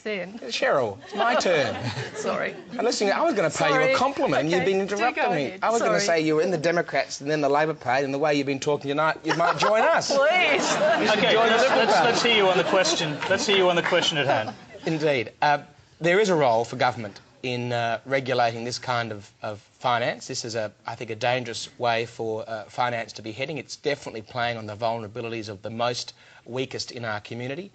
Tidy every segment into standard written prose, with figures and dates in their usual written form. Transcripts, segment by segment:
then. Cheryl, it's my turn. Sorry. And listen, I was going to pay you a compliment and you've been interrupting me. Ahead. I was going to say you were in the Democrats and then the Labor Party, and the way you've been talking tonight, you might join us. Please. Okay, let's hear you on the question. Let's hear you on the question at hand. Indeed. There is a role for government in regulating this kind of finance. This is, I think, a dangerous way for finance to be heading. It's definitely playing on the vulnerabilities of the most weakest in our community.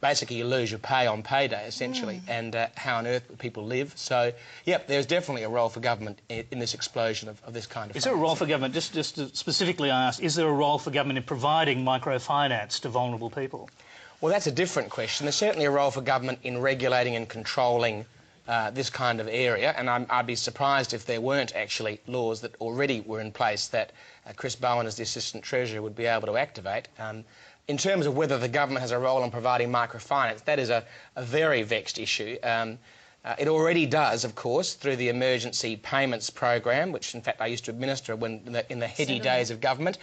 Basically, you lose your pay on payday, essentially, and how on earth people live. So, yep, there's definitely a role for government in this explosion of this kind of Is there a role for government, just specifically I asked, is there a role for government in providing microfinance to vulnerable people? Well, that's a different question. There's certainly a role for government in regulating and controlling this kind of area, and I'd be surprised if there weren't actually laws that already were in place that Chris Bowen, as the Assistant Treasurer, would be able to activate. In terms of whether the government has a role in providing microfinance, that is a very vexed issue. It already does, of course, through the emergency payments program, which, in fact, I used to administer in the heady days of government,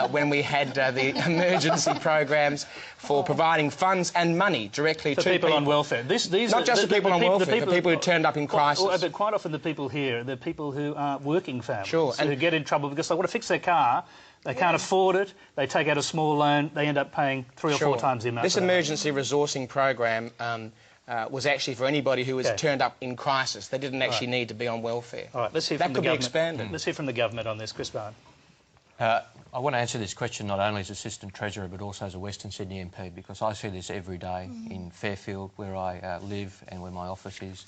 when we had the emergency programs for providing funds and money directly to people on welfare. Not just the people on welfare, the people who turned up in crisis. But quite often the people here, the people who are working families, sure, who get in trouble because they want to fix their car. They can't afford it, they take out a small loan, they end up paying 3 or 4 times the amount. This emergency resourcing program was actually for anybody who was turned up in crisis. They didn't actually need to be on welfare. All right, let's hear from the government. That could be expanded. Let's hear from the government on this. Chris Bowen. I want to answer this question not only as Assistant Treasurer but also as a Western Sydney MP, because I see this every day in Fairfield, where I live and where my office is.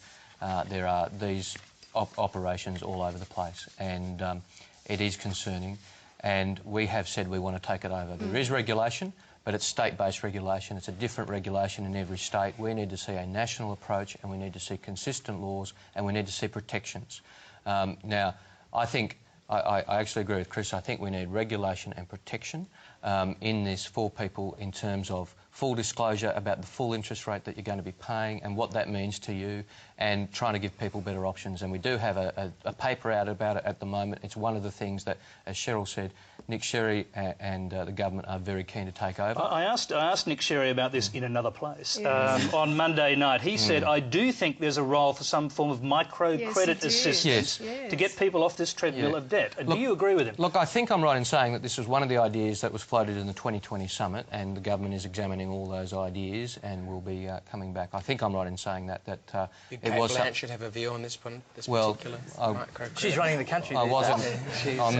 There are these operations all over the place, and it is concerning. And we have said we want to take it over. There is regulation, but it's state-based regulation. It's a different regulation in every state. We need to see a national approach, and we need to see consistent laws, and we need to see protections. Now, I think, I actually agree with Chris, I think we need regulation and protection in this for people in terms of full disclosure about the full interest rate that you're going to be paying and what that means to you, and trying to give people better options. And we do have a paper out about it at the moment. It's one of the things that, as Cheryl said, Nick Sherry and the government are very keen to take over. I asked Nick Sherry about this in another place on Monday night. He said, I do think there's a role for some form of microcredit assistance to get people off this treadmill of debt. Do you agree with him? Look, I think I'm right in saying that this was one of the ideas that was floated in the 2020 summit, and the government is examining all those ideas and will be coming back. I think I'm right in saying that it was... should have a view on this one, particular microcredit. She's running the country. I'm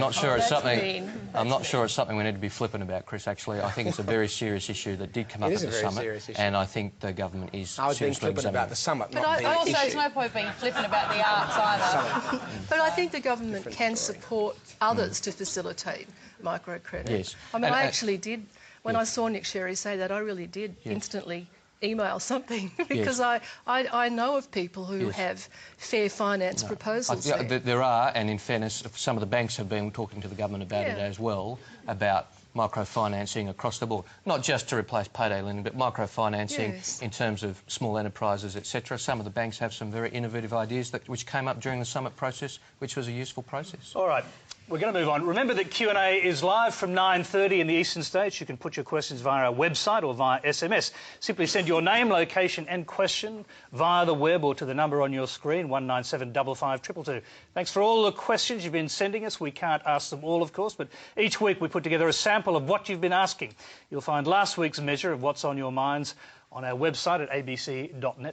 not sure it's something... I'm not sure it's something we need to be flippant about, Chris, actually. I think it's a very serious issue that did come up at the summit, and I think the government is seriously examining. I was being flippant about the summit, but not the also, issue. there's no point being flippant about the arts either. But I think the government can support others to facilitate microcredit. Yes. I mean, I actually did, when I saw Nick Sherry say that, I really did instantly email something because I know of people who have fair finance proposals there are, and in fairness, some of the banks have been talking to the government about it as well, about microfinancing across the board, not just to replace payday lending, but microfinancing in terms of small enterprises, etc. Some of the banks have some very innovative ideas which came up during the summit process, which was a useful process. All right. We're going to move on. Remember that Q&A is live from 9:30 in the Eastern States. You can put your questions via our website or via SMS. Simply send your name, location and question via the web or to the number on your screen, 197 55 222. Thanks for all the questions you've been sending us. We can't ask them all, of course, but each week we put together a sample of what you've been asking. You'll find last week's measure of what's on your minds on our website at abc.net.au/Q&A.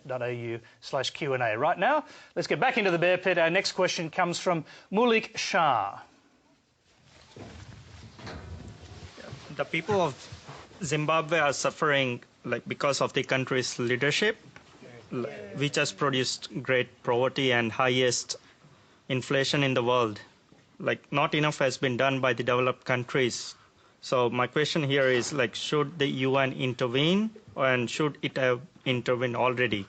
Right now, let's get back into the bear pit. Our next question comes from Mulik Shah. The people of Zimbabwe are suffering because of the country's leadership, which has produced great poverty and highest inflation in the world. Not enough has been done by the developed countries. So my question here is, should the UN intervene, and should it have intervened already?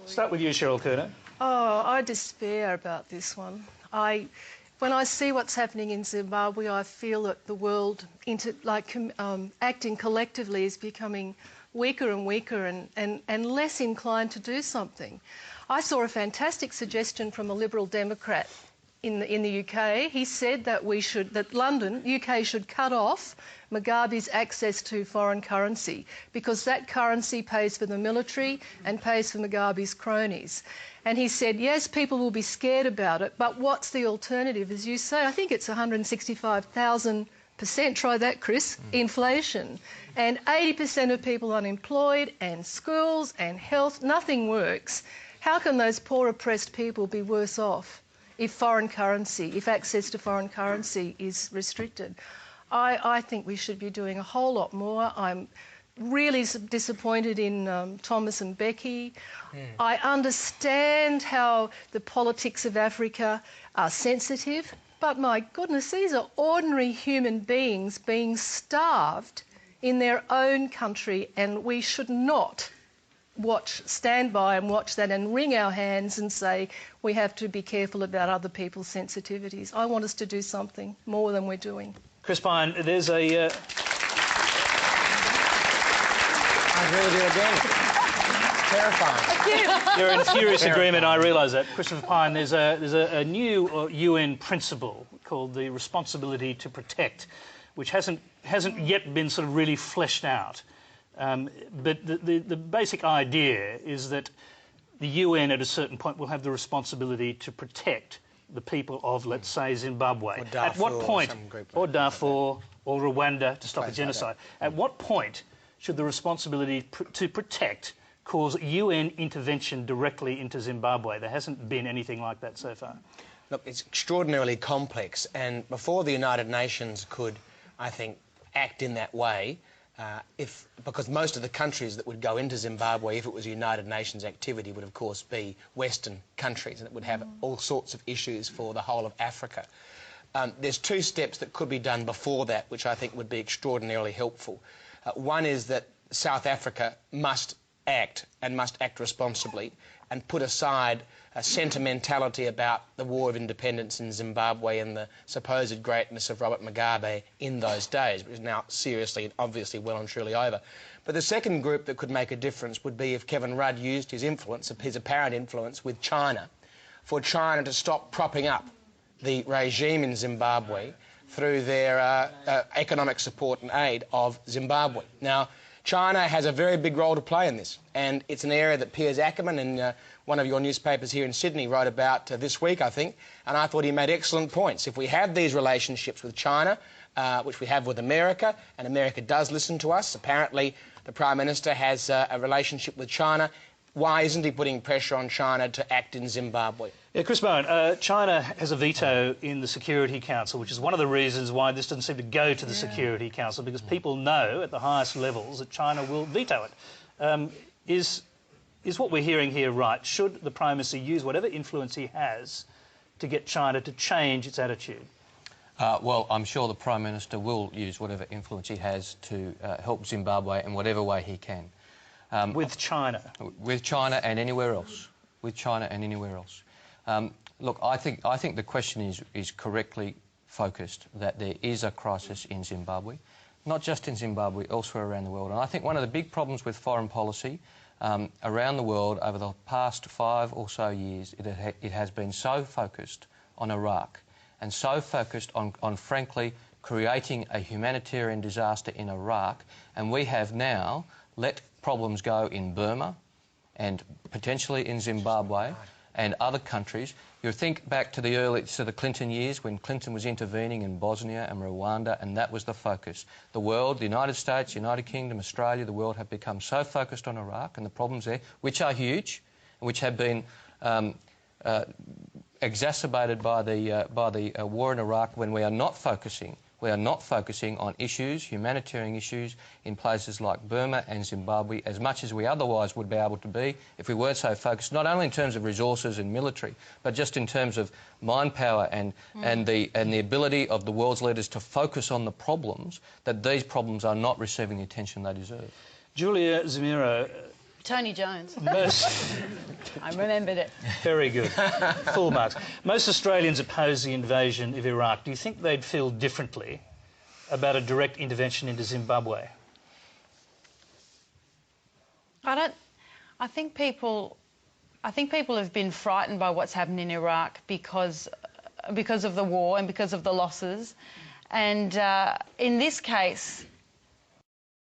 Start with you, Cheryl Kernot. Oh, I despair about this one. When I see what's happening in Zimbabwe, I feel that the world, acting collectively, is becoming weaker and weaker and less inclined to do something. I saw a fantastic suggestion from a Liberal Democrat in the UK, he said that UK should cut off Mugabe's access to foreign currency because that currency pays for the military and pays for Mugabe's cronies. And he said, yes, people will be scared about it, but what's the alternative? As you say, I think it's 165,000%, try that, Chris, inflation. And 80% of people unemployed, and schools and health, nothing works. How can those poor oppressed people be worse off if access to foreign currency is restricted? I think we should be doing a whole lot more. I'm really disappointed in Thomas and Becky. I understand how the politics of Africa are sensitive, but my goodness, these are ordinary human beings being starved in their own country, and we should not stand by and watch that and wring our hands and say we have to be careful about other people's sensitivities. I want us to do something more than we're doing. Chris Pyne, there's a... I agree with you again. Terrifying. You're in furious agreement, I realise that. Christopher Pyne, there's a new UN principle called the responsibility to protect, which hasn't yet been sort of really fleshed out. But the basic idea is that the UN at a certain point will have the responsibility to protect the people of, let's say, Zimbabwe. Or Darfur, at what point, or Darfur, or Rwanda, to stop the genocide. At what point should the responsibility to protect cause UN intervention directly into Zimbabwe? There hasn't been anything like that so far. Look, it's extraordinarily complex, and before the United Nations could, I think, act in that way, because most of the countries that would go into Zimbabwe if it was a United Nations activity would of course be Western countries, and it would have all sorts of issues for the whole of Africa. There's two steps that could be done before that which I think would be extraordinarily helpful. One is that South Africa must act, and must act responsibly, and put aside a sentimentality about the War of Independence in Zimbabwe and the supposed greatness of Robert Mugabe in those days, which is now seriously and obviously well and truly over. But the second group that could make a difference would be if Kevin Rudd used his influence, his apparent influence with China, for China to stop propping up the regime in Zimbabwe through their economic support and aid of Zimbabwe. Now, China has a very big role to play in this, and it's an area that Piers Ackerman in one of your newspapers here in Sydney wrote about this week, I think, and I thought he made excellent points. If we have these relationships with China, which we have with America, and America does listen to us, apparently the Prime Minister has a relationship with China, why isn't he putting pressure on China to act in Zimbabwe? Yeah, Chris Bowen, China has a veto in the Security Council, which is one of the reasons why this doesn't seem to go to the Security Council, because people know at the highest levels that China will veto it. Is what we're hearing here right? Should the Prime Minister use whatever influence he has to get China to change its attitude? Well, I'm sure the Prime Minister will use whatever influence he has to help Zimbabwe in whatever way he can. With China? With China and anywhere else. With China and anywhere else. Look, I think the question is correctly focused, that there is a crisis in Zimbabwe, not just in Zimbabwe, elsewhere around the world. And I think one of the big problems with foreign policy around the world over the past 5 or so years, it has been so focused on Iraq and so focused on frankly, creating a humanitarian disaster in Iraq, and we have now let problems go in Burma and potentially in Zimbabwe and other countries. You think back to the Clinton years when Clinton was intervening in Bosnia and Rwanda, and that was the focus. The world, the United States, United Kingdom, Australia, the world have become so focused on Iraq and the problems there, which are huge, and which have been exacerbated by the war in Iraq, when we are not focusing on issues, humanitarian issues, in places like Burma and Zimbabwe as much as we otherwise would be able to be if we weren't so focused, not only in terms of resources and military, but just in terms of mind power and the ability of the world's leaders to focus on the problems, that these problems are not receiving the attention they deserve. Julia Zemiro. Tony Jones. I remembered it. Very good. Full marks. Most Australians oppose the invasion of Iraq. Do you think they'd feel differently about a direct intervention into Zimbabwe? I think people have been frightened by what's happened in Iraq because because of the war and because of the losses. And in this case,